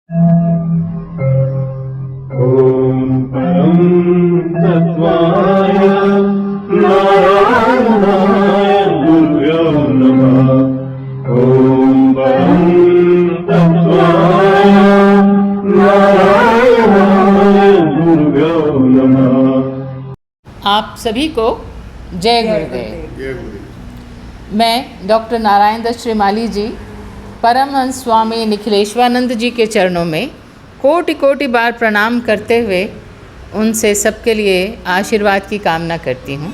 ओम परम तत्वाय नारायणाय गुरुभ्यो नमः। ओम परम तत्वाय नारायणाय गुरुभ्यो नमः। आप सभी को जय गुरुदेव। मैं डॉक्टर नारायण दत्त श्रीमाली जी परमहंस स्वामी निखिलेश्वरानंद जी के चरणों में कोटि कोटि बार प्रणाम करते हुए उनसे सबके लिए आशीर्वाद की कामना करती हूँ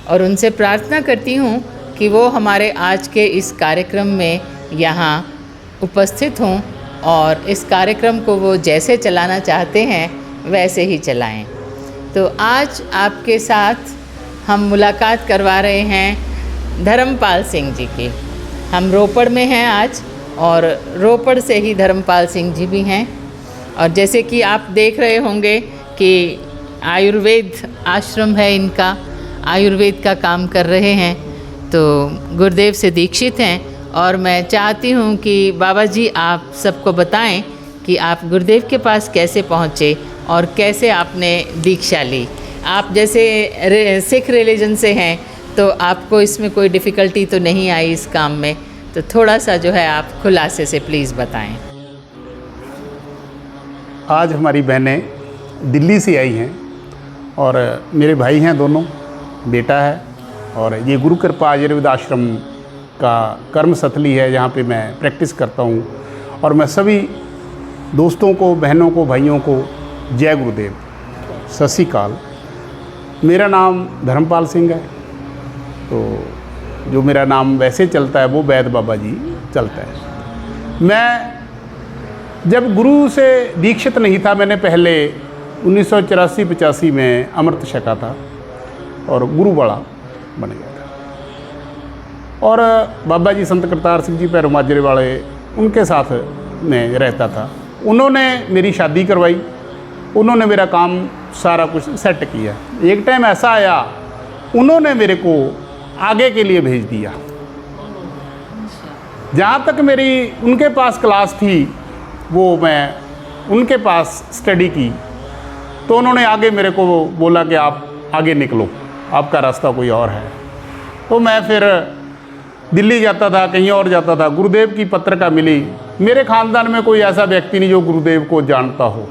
और उनसे प्रार्थना करती हूँ कि वो हमारे आज के इस कार्यक्रम में यहाँ उपस्थित हों और इस कार्यक्रम को वो जैसे चलाना चाहते हैं वैसे ही चलाएं। तो आज आपके साथ हम मुलाकात करवा रहे हैं धर्मपाल सिंह जी की। हम रोपड़ में हैं आज और रोपड़ से ही धर्मपाल सिंह जी भी हैं। और जैसे कि आप देख रहे होंगे कि आयुर्वेद आश्रम है इनका, आयुर्वेद का काम कर रहे हैं, तो गुरुदेव से दीक्षित हैं। और मैं चाहती हूँ कि बाबा जी आप सबको बताएं कि आप गुरुदेव के पास कैसे पहुँचे और कैसे आपने दीक्षा ली। आप जैसे सिख रिलीजन से हैं तो आपको इसमें कोई डिफ़िकल्टी तो नहीं आई इस काम में, तो थोड़ा सा जो है आप खुलासे से प्लीज़ बताएं। आज हमारी बहनें दिल्ली से आई हैं और मेरे भाई हैं दोनों, बेटा है, और ये गुरु कृपा आयुर्वेद आश्रम का कर्मस्थली है जहाँ पे मैं प्रैक्टिस करता हूँ। और मैं सभी दोस्तों को, बहनों को, भाइयों को जय गुरुदेव, सत श्री अकाल। मेरा नाम धर्मपाल सिंह है, तो जो मेरा नाम वैसे चलता है वो वैद बाबा जी चलता है। मैं जब गुरु से दीक्षित नहीं था, मैंने पहले 1984-85 में अमृत छका था और गुरुवाला बन गया था। और बाबा जी संत करतार सिंह जी पैरों माजरे वाले, उनके साथ में रहता था। उन्होंने मेरी शादी करवाई, उन्होंने मेरा काम सारा कुछ सेट किया। एक टाइम ऐसा आया, उन्होंने मेरे को आगे के लिए भेज दिया। जहाँ तक मेरी उनके पास क्लास थी वो मैं उनके पास स्टडी की, तो उन्होंने आगे मेरे को बोला कि आप आगे निकलो, आपका रास्ता कोई और है। तो मैं फिर दिल्ली जाता था, कहीं और जाता था। गुरुदेव की पत्रिका मिली। मेरे ख़ानदान में कोई ऐसा व्यक्ति नहीं जो गुरुदेव को जानता हो,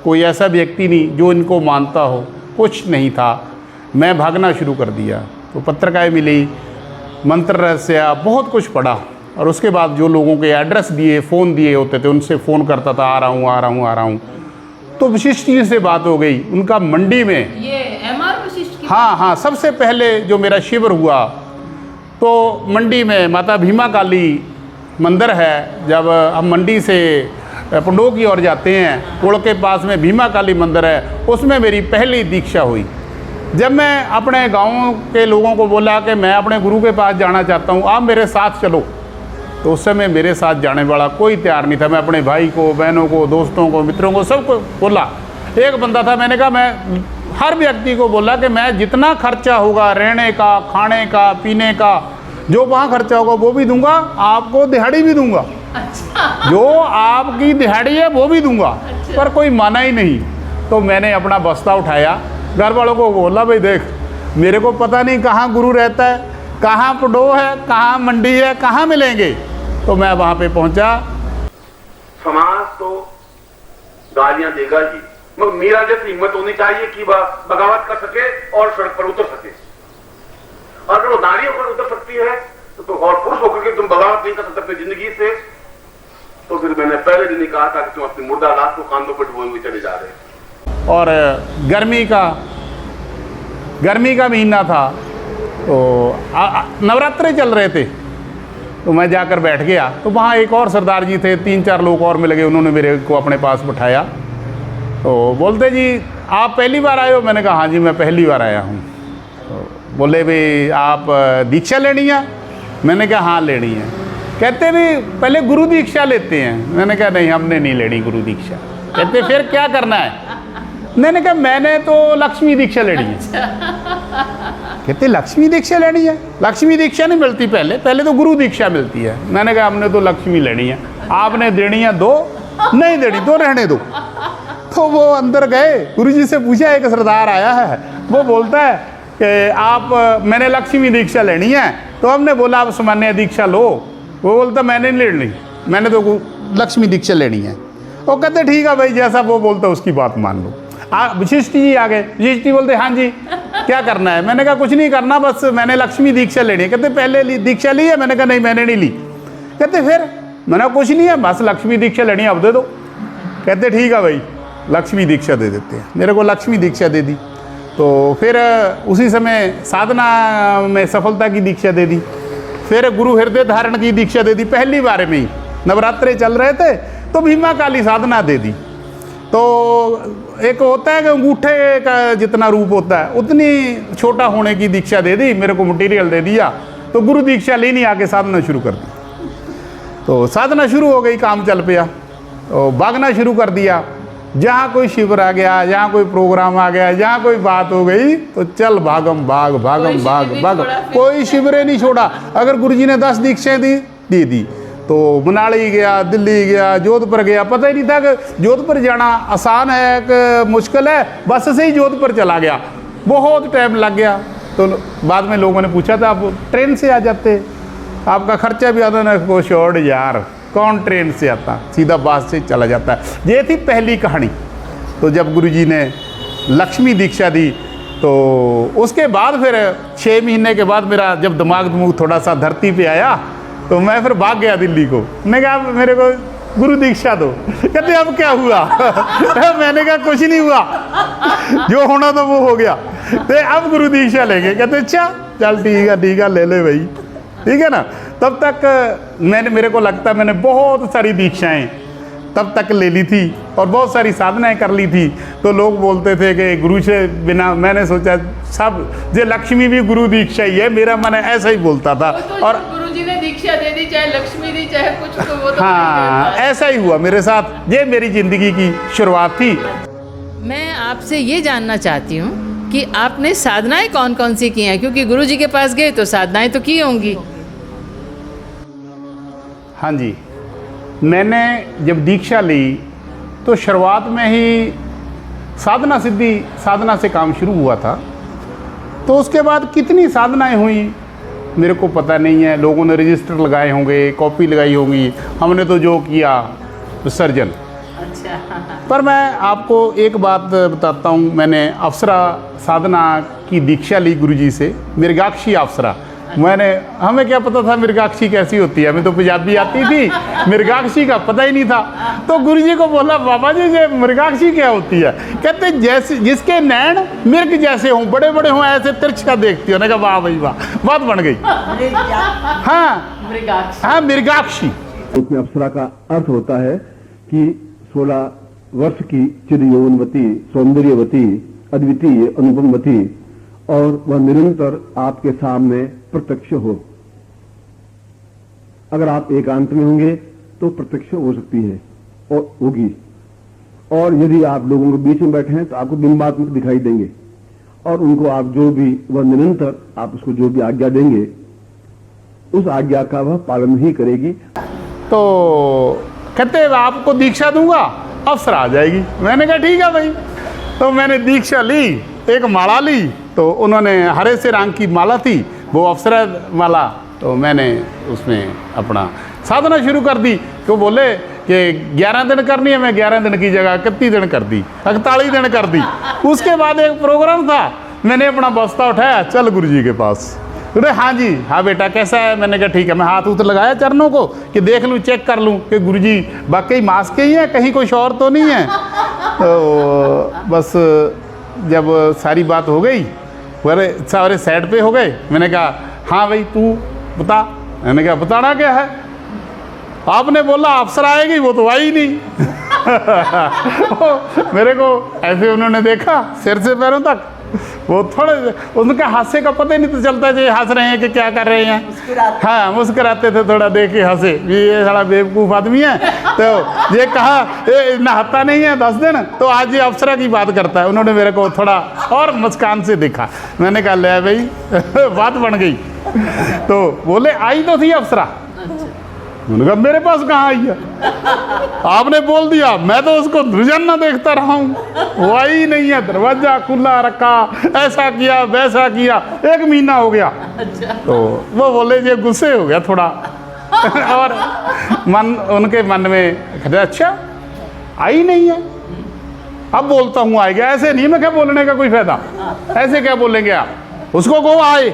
कोई ऐसा व्यक्ति नहीं जो इनको मानता हो, कुछ नहीं था। मैं भागना शुरू कर दिया। तो पत्रिकाएँ मिली, मंत्र रहस्य, बहुत कुछ पढ़ा। और उसके बाद जो लोगों के एड्रेस दिए, फ़ोन दिए होते थे, उनसे फ़ोन करता था, आ रहा हूँ। तो वशिष्ठ जी से बात हो गई। उनका मंडी में ये एमआर वशिष्ठ की हाँ, सबसे पहले जो मेरा शिविर हुआ तो मंडी में माता भीमा काली मंदिर है। जब हम मंडी से पंडोह की ओर जाते हैं, पुल के पास में भीमा काली मंदिर है, उसमें मेरी पहली दीक्षा हुई। जब मैं अपने गाँव के लोगों को बोला कि मैं अपने गुरु के पास जाना चाहता हूँ, आप मेरे साथ चलो, तो उस समय मेरे साथ जाने वाला कोई तैयार नहीं था। मैं अपने भाई को, बहनों को, दोस्तों को, मित्रों को, सबको बोला। एक बंदा था, मैंने कहा, मैं हर व्यक्ति को बोला कि मैं जितना खर्चा होगा, रहने का, खाने का, पीने का, जो वहाँ खर्चा होगा वो भी दूंगा, आपको दिहाड़ी भी दूंगा। अच्छा। जो आपकी दिहाड़ी है वो भी दूंगा। अच्छा। पर कोई माना ही नहीं। तो मैंने अपना बस्ता उठाया, घर वालों को बोला, भाई देख, मेरे को पता नहीं कहाँ गुरु रहता है, कहाँ पंडोह है, कहाँ मंडी है, कहाँ मिलेंगे। तो मैं वहाँ पे पहुँचा। समाज तो गालियां देगा ही, मगर मेरा जैसी हिम्मत होनी चाहिए कि वह बगावत कर सके और सड़क पर उतर सके। और अगर वो नारी होकर उतर सकती है तो और पुरुष होकर के तुम बगावत नहीं कर सकते अपनी जिंदगी से, तो फिर मैंने पहले दिन ही कहा था कि तुम अपनी मुर्दा लाश को कांधों पर ढोए हुए चले जा रहे। और गर्मी का महीना था, तो नवरात्रे चल रहे थे। तो मैं जाकर बैठ गया। तो वहाँ एक और सरदार जी थे, 3-4 लोग और मिल गए। उन्होंने मेरे को अपने पास बिठाया। तो बोलते, जी आप पहली बार आए हो? मैंने कहा हाँ जी, मैं पहली बार आया हूँ। तो बोले, भाई आप दीक्षा लेनी है? मैंने कहा हाँ लेनी है। कहते भी पहले गुरु दीक्षा लेते हैं। मैंने कहा नहीं, हमने नहीं लेनी गुरु दीक्षा। कहते फिर क्या करना है? मैंने कहा मैंने तो लक्ष्मी दीक्षा लेनी है। कहते लक्ष्मी दीक्षा लेनी है? लक्ष्मी दीक्षा नहीं मिलती, पहले तो गुरु दीक्षा मिलती है। मैंने कहा हमने तो लक्ष्मी लेनी है, आपने देनी है दो, नहीं देनी तो रहने दो। तो वो अंदर गए, गुरुजी से पूछा, एक सरदार आया है, वो बोलता है कि आप, मैंने लक्ष्मी दीक्षा लेनी है। तो हमने बोला आप सामान्य दीक्षा लो। वो बोलता मैंने नहीं लेनी, मैंने तो लक्ष्मी दीक्षा लेनी है। वो कहते ठीक है भाई, जैसा वो बोलता उसकी बात मान लो। वशिष्ठ जी आ गए। वशिष्ठ जी बोलते हाँ जी क्या करना है? मैंने कहा कुछ नहीं करना, बस मैंने लक्ष्मी दीक्षा लेनी है। कहते पहले दीक्षा ली है? मैंने कहा नहीं मैंने नहीं ली। कहते फिर? मैंने कहा कुछ नहीं है, बस लक्ष्मी दीक्षा लेनी है, अब दे दो। कहते ठीक है भाई लक्ष्मी दीक्षा दे देते हैं। मेरे को लक्ष्मी दीक्षा दे दी। तो फिर उसी समय साधना में सफलता की दीक्षा दे दी। फिर गुरु हृदय धारण की दीक्षा दे दी पहली बार में ही। नवरात्रे चल रहे थे तो भीमा काली साधना दे दी। तो एक होता है कि अंगूठे का जितना रूप होता है उतनी छोटा होने की दीक्षा दे दी। मेरे को मटेरियल दे दिया, तो गुरु दीक्षा लेनी, आके साधना शुरू कर दी। तो साधना शुरू हो गई, काम चल पिया। तो भागना शुरू कर दिया। जहाँ कोई शिविर आ गया, जहाँ कोई प्रोग्राम आ गया, जहाँ कोई बात हो गई तो चल भागम भाग भागम भाग भाग, कोई शिविर नहीं छोड़ा। अगर गुरुजी ने 10 दीक्षाएं दे दी तो मनाली गया, दिल्ली गया, जोधपुर गया। पता ही नहीं था कि जोधपुर जाना आसान है कि मुश्किल है। बस से ही जोधपुर चला गया, बहुत टाइम लग गया। तो बाद में लोगों ने पूछा था आप ट्रेन से आ जाते, आपका खर्चा भी आता ना। को शॉर्ट यार, कौन ट्रेन से आता, सीधा बस से चला जाता है। ये थी पहली कहानी। तो जब गुरुजी ने लक्ष्मी दीक्षा दी तो उसके बाद फिर 6 महीने के बाद मेरा जब दिमाग थोड़ा सा धरती पे आया तो मैं फिर भाग गया दिल्ली को। मैंने कहा मेरे को गुरु दीक्षा दो। कहते अब क्या हुआ? मैंने कहा कुछ नहीं हुआ, जो होना था वो हो गया, तो अब गुरु दीक्षा लेंगे। कहते अच्छा चल ठीक है ले ले भाई, ठीक है ना। तब तक मेरे को लगता है मैंने बहुत सारी दीक्षाएं तब तक ले ली थी और बहुत सारी साधनाएं कर ली थी। तो लोग बोलते थे कि गुरु से बिना, मैंने सोचा सब जे लक्ष्मी भी गुरु दीक्षा ही है, मेरा मन ऐसा ही बोलता था। तो और गुरुजी ने दीक्षा दे दी, चाहे लक्ष्मी दी चाहे कुछ, तो वो तो हाँ ऐसा ही हुआ मेरे साथ। ये मेरी ज़िंदगी की शुरुआत थी। मैं आपसे ये जानना चाहती हूँ कि आपने साधनाएं कौन कौन सी की हैं, क्योंकि गुरुजी के पास गए तो साधनाएं तो की होंगी। हाँ जी, मैंने जब दीक्षा ली तो शुरुआत में ही साधना सिद्धि साधना से काम शुरू हुआ था। तो उसके बाद कितनी साधनाएं हुई मेरे को पता नहीं है। लोगों ने रजिस्टर लगाए होंगे, कॉपी लगाई होंगी, हमने तो जो किया विसर्जन। अच्छा। पर मैं आपको एक बात बताता हूँ। मैंने अप्सरा साधना की दीक्षा ली गुरुजी से, मृगाक्षी अप्सरा। हमें क्या पता था मृगाक्षी कैसी होती है, हमें तो पंजाबी आती थी, मृगाक्षी का पता ही नहीं था। तो गुरुजी को बोला बाबा जी ये मृगाक्षी क्या होती है? कहते जैसे जिसके नैन मृग जैसे हों, बड़े बड़े हों, ऐसे तिरछा देखती हो। मैंने कहा वाह भाई वाह, बात बन गई। हाँ मृगाक्षी। उसमें अप्सरा का अर्थ होता है कि 16 वर्ष की चिर यौवनवती, सौंदर्यवती, अद्वितीय, अनुपमवती, और वह निरंतर आपके सामने प्रत्यक्ष हो। अगर आप एकांत में होंगे तो प्रत्यक्ष हो सकती है और होगी, और यदि आप लोगों के बीच में बैठे हैं तो आपको बिंबात्मक दिखाई देंगे, और उनको आप जो भी, वह निरंतर आप उसको जो भी आज्ञा देंगे उस आज्ञा का वह पालन ही करेगी। तो कहते आपको दीक्षा दूंगा, अप्सरा आ जाएगी। मैंने कहा ठीक है भाई। तो मैंने दीक्षा ली, एक माला ली। तो उन्होंने हरे से रंग की माला थी, वो अप्सरा माला। तो मैंने उसमें अपना साधना शुरू कर दी। तो बोले कि 11 दिन करनी है, मैं 11 दिन की जगह 31 दिन कर दी, 48 दिन कर दी। उसके बाद एक प्रोग्राम था, मैंने अपना बस्ता उठाया, चल गुरुजी के पास। बोले हाँ जी, हाँ बेटा कैसा है? मैंने कहा ठीक है। मैं हाथ उत लगाया चरणों को कि देख लूँ, चेक कर लूँ कि गुरुजी वाकई मास्क के ही हैं, कहीं कोई और तो नहीं है। तो बस जब सारी बात हो गई, सारे साइड पे हो गए। मैंने कहा हाँ भाई तू बता। मैंने कहा बताना क्या है? आपने बोला अप्सरा आएगी, वो तो आई नहीं। मेरे को ऐसे उन्होंने देखा सिर से पैरों तक। वो थोड़े उनका हास्य का पता ही नहीं तो चलता जो हंस रहे हैं कि क्या कर रहे हैं। हाँ मुस्कुराते थे, थोड़ा देख के हंसे, ये सारा बेवकूफ़ आदमी है। तो ये कहा ये नहाता नहीं है 10 दिन, तो आज ये अप्सरा की बात करता है। उन्होंने मेरे को थोड़ा और मुस्कान से देखा। मैंने कहा ले भाई बात बन गई। तो बोले आई तो थी अप्सरा, मैंने कहा मेरे पास कहाँ आई है, आपने बोल दिया, मैं तो उसको रोजाना देखता रहा हूँ, वो आई ही नहीं है, दरवाजा खुला रखा, ऐसा किया वैसा किया, 1 महीना हो गया। तो वो बोले ये गुस्से हो गया थोड़ा और उनके मन में अच्छा आई नहीं है, अब बोलता हूँ आएगा, ऐसे नहीं, मैं क्या बोलने का कोई फायदा, ऐसे क्या बोलेंगे आप, उसको कहो आए,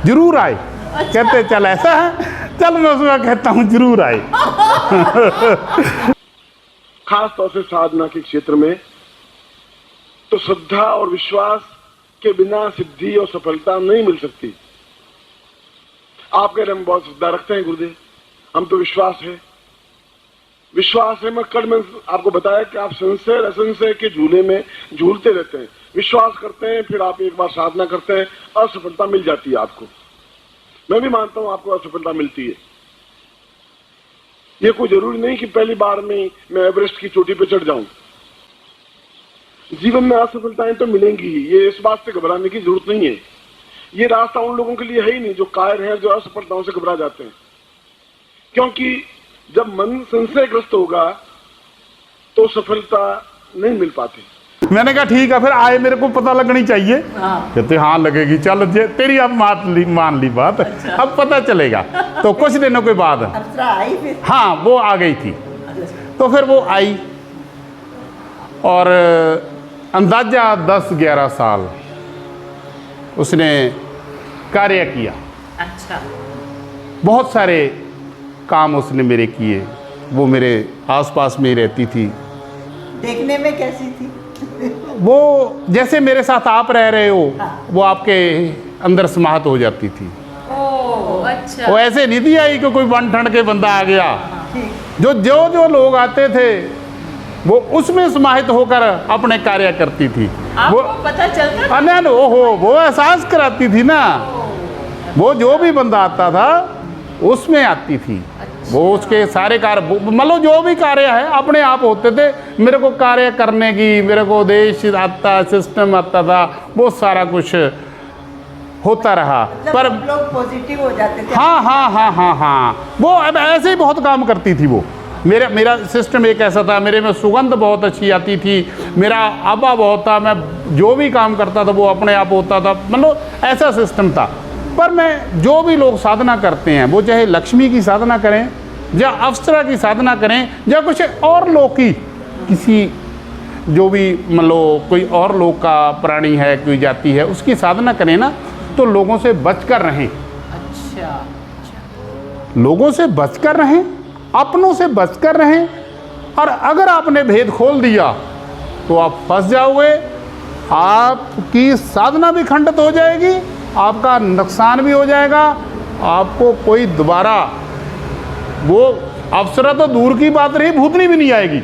जरूर आए। कहते चल ऐसा है, चल मैं उसको कहता हूँ जरूर आए। खास तौर से साधना के क्षेत्र में तो श्रद्धा और विश्वास के बिना सिद्धि और सफलता नहीं मिल सकती। आप कह रहे हम बहुत श्रद्धा रखते हैं गुरुदेव, हम तो विश्वास है मैं कल मैं आपको बताया कि आप संशय असंशय के झूले में झूलते रहते हैं, विश्वास करते हैं, फिर आप एक बार साधना करते हैं, असफलता मिल जाती है आपको। मैं भी मानता हूं आपको असफलता मिलती है। ये कोई जरूरी नहीं कि पहली बार में मैं एवरेस्ट की चोटी पे चढ़ जाऊं। जीवन में असफलताएं तो मिलेंगी ही, ये इस बात से घबराने की जरूरत नहीं है। ये रास्ता उन लोगों के लिए है ही नहीं जो कायर हैं, जो असफलताओं से घबरा जाते हैं। क्योंकि जब मन संशयग्रस्त होगा तो सफलता नहीं मिल पाती। मैंने कहा ठीक है, फिर आए, मेरे को पता लगनी चाहिए। कहते हाँ लगेगी, चल तेरी अब मान ली बात। अच्छा। अब पता चलेगा। तो कुछ दिनों के बाद हाँ वो आ गई थी। तो फिर वो आई और अंदाजा 10-11 साल उसने कार्य किया। अच्छा। बहुत सारे काम उसने मेरे किए। वो मेरे आसपास में ही रहती थी। देखने में कैसी थी? वो जैसे मेरे साथ आप रह रहे हो, हाँ। वो आपके अंदर समाहत हो जाती थी। ओह अच्छा। वो ऐसे नहीं थी आई कि कोई वन ठंड के बंदा आ गया। जो लोग आते थे वो उसमें समाहित होकर अपने कार्य करती थी। आपको पता चलता था? ना ओहो, वो एहसास कराती थी ना। वो जो भी बंदा आता था उसमें आती थी। अच्छा। वो उसके सारे कार्य मतलब जो भी कार्य है अपने आप होते थे। मेरे को कार्य करने की, मेरे को उद्देश्य आता, सिस्टम आता था, वो सारा कुछ होता रहा। मतलब पर लोग पॉजिटिव हो जाते थे। हाँ वो अब ऐसे ही बहुत काम करती थी। वो मेरा सिस्टम एक ऐसा था, मेरे में सुगंध बहुत अच्छी आती थी, मेरा आबा बहुत था, मैं जो भी काम करता था वो अपने आप होता था, मतलब ऐसा सिस्टम था। पर मैं जो भी लोग साधना करते हैं, वो चाहे लक्ष्मी की साधना करें या अप्सरा की साधना करें या कुछ और लोग की, किसी जो भी मतलब कोई और लोग का प्राणी है, कोई जाति है, उसकी साधना करें ना, तो लोगों से बचकर रहें। अच्छा। लोगों से बचकर रहें, अपनों से बचकर रहें। और अगर आपने भेद खोल दिया तो आप फंस जाओगे, आपकी साधना भी खंडित हो जाएगी, आपका नुकसान भी हो जाएगा। आपको कोई दोबारा वो अप्सरा तो दूर की बात रही, भूतनी भी नहीं आएगी।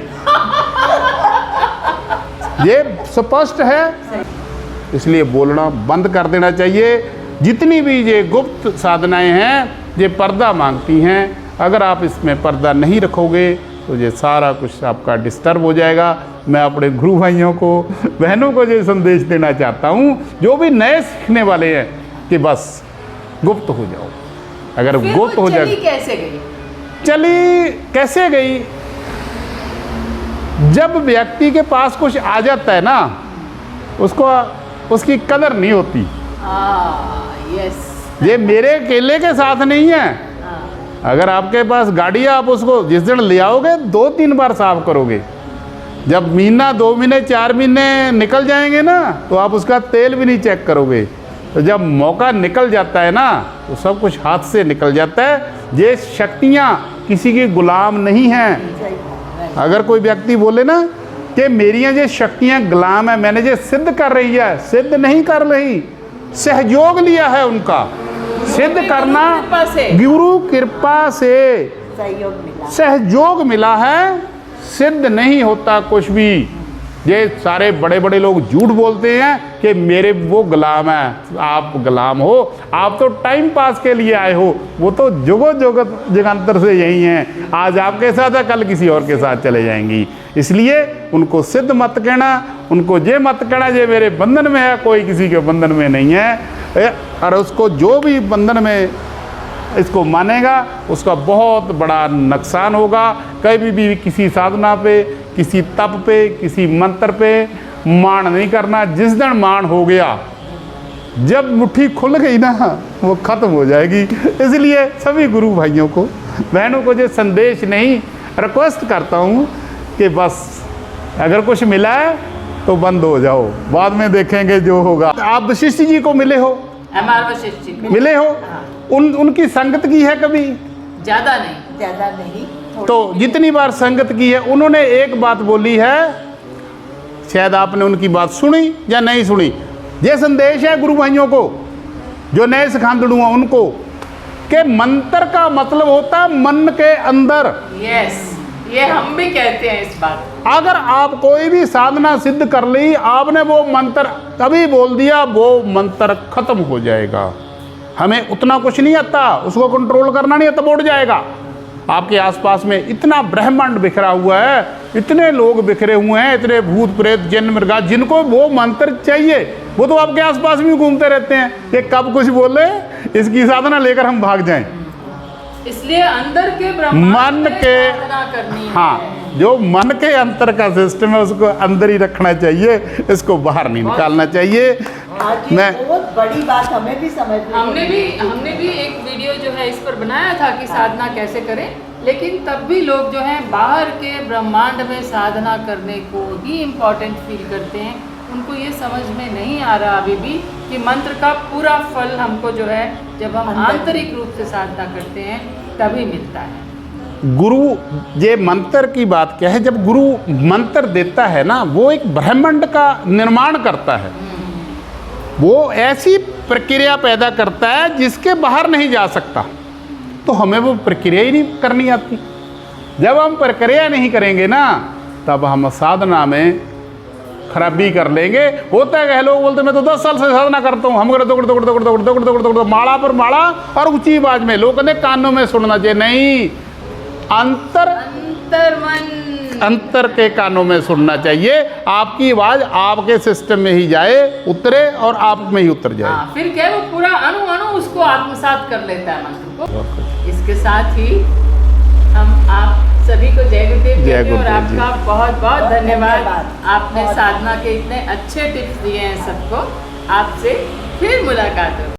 ये स्पष्ट है। इसलिए बोलना बंद कर देना चाहिए। जितनी भी ये गुप्त साधनाएं हैं, ये पर्दा मांगती हैं। अगर आप इसमें पर्दा नहीं रखोगे तो ये सारा कुछ आपका डिस्टर्ब हो जाएगा। मैं अपने गुरु भाइयों को, बहनों को ये संदेश देना चाहता हूँ, जो भी नए सीखने वाले हैं, कि बस गुप्त हो जाओ। अगर गुप्त हो जाए, कैसे गई? चली कैसे गई? जब व्यक्ति के पास कुछ आ जाता है ना, उसको उसकी कदर नहीं होती। यस। ये मेरे अकेले के साथ नहीं है। अगर आपके पास गाड़ी है, आप उसको जिस दिन ले आओगे 2-3 बार साफ करोगे। जब महीना, 2 महीने, 4 महीने निकल जाएंगे ना, तो आप उसका तेल भी नहीं चेक करोगे। तो जब मौका निकल जाता है ना, तो सब कुछ हाथ से निकल जाता है। ये शक्तियाँ किसी की गुलाम नहीं हैं। अगर कोई व्यक्ति बोले ना कि मेरी ये शक्तियाँ गुलाम है, मैंने ये सिद्ध कर रही है, सिद्ध नहीं कर रही, सहयोग लिया है उनका। सिद्ध करना गुरु कृपा से सहयोग मिला है, सिद्ध नहीं होता कुछ भी। ये सारे बड़े बड़े लोग झूठ बोलते हैं कि मेरे वो गुलाम है। आप गुलाम हो, आप तो टाइम पास के लिए आए हो, वो तो जुगांतर से यही हैं। आज आपके साथ है, कल किसी और के साथ चले जाएंगी। इसलिए उनको सिद्ध मत कहना, उनको ये मत कहना ये मेरे बंधन में है, कोई किसी के बंधन में नहीं है। और उसको जो भी बंधन में इसको मानेगा उसका बहुत बड़ा नुकसान होगा। कभी भी किसी साधना पे, किसी तप पे, किसी मंत्र पे मान नहीं करना। जिस दिन मान हो गया, जब मुट्ठी खुल गई ना, वो ख़त्म हो जाएगी। इसलिए सभी गुरु भाइयों को, बहनों को ये संदेश नहीं, रिक्वेस्ट करता हूँ कि बस अगर कुछ मिला है तो बंद हो जाओ, बाद में देखेंगे जो होगा। आप वशिष्ठ जी को मिले हो? हमारे वशिष्ठ जी मिले हो? उनकी संगत की है कभी? ज़्यादा नहीं। ज्यादा नहीं, थोड़ी तो जितनी बार संगत की है, उन्होंने एक बात बोली है, शायद आपने उनकी बात सुनी या नहीं सुनी। ये संदेश है गुरु भाइयों को, जो नए सिखांदड़ू हैं उनको, कि मंत्र का मतलब होता है मन के अंदर। यस, ये हम भी कहते हैं इस बात। अगर आप कोई भी साधना सिद्ध कर ली, आपने वो मंत्र कभी बोल दिया, वो मंत्र खत्म हो जाएगा। हमें उतना कुछ नहीं आता, उसको कंट्रोल करना नहीं आता, उड़ जाएगा। आपके आसपास में इतना ब्रह्मांड बिखरा हुआ है, इतने लोग बिखरे हुए हैं, इतने भूत प्रेत जिन मृगा, जिनको वो मंत्र चाहिए, वो तो आपके आसपास में घूमते रहते हैं कि कब कुछ बोले, इसकी साधना लेकर हम भाग जाएं। इसलिए अंदर के ब्रह्मांड मन में के, साधना करनी है। हाँ, जो मन के अंतर का सिस्टम है उसको अंदर ही रखना चाहिए, इसको बाहर नहीं निकालना चाहिए। आज ये मैं बहुत बड़ी बात हमें भी समझ में हमने भी एक वीडियो जो है इस पर बनाया था कि साधना कैसे करें, लेकिन तब भी लोग जो हैं बाहर के ब्रह्मांड में साधना करने को ही इम्पोर्टेंट फील करते हैं। उनको ये समझ में नहीं आ रहा अभी भी कि मंत्र का पूरा फल हमको जो है जब हम आंतरिक रूप से साधना करते हैं तभी मिलता है। गुरु, ये मंत्र की बात क्या है, जब गुरु मंत्र देता है ना, वो एक ब्रह्मांड का निर्माण करता है। वो ऐसी प्रक्रिया पैदा करता है जिसके बाहर नहीं जा सकता। तो हमें वो प्रक्रिया ही नहीं करनी आती। जब हम प्रक्रिया नहीं करेंगे ना, तब हम साधना में खराबी कर लेंगे। होता है कि लोग बोलते मैं तो 10 साल से साधना करता हूँ, हम दौड़ माला पर माला और ऊंची आवाज में। लोग कहते कानों में सुनना चाहिए, नहीं, अंतर के कानों में सुनना चाहिए। आपकी आवाज आपके सिस्टम में ही जाए, उतरे और आप में ही उतर जाए। हाँ, फिर क्या वो पूरा अणु अणु उसको आत्मसात कर लेता है मंत्र को। इसके साथ ही हम आप सभी को जय गुरुदेव कहते हैं और आपका बहुत बहुत धन्यवाद। आपने साधना के इतने अच्छे टिप्स दिए हैं सबको। आपसे फिर मुलाकात हो।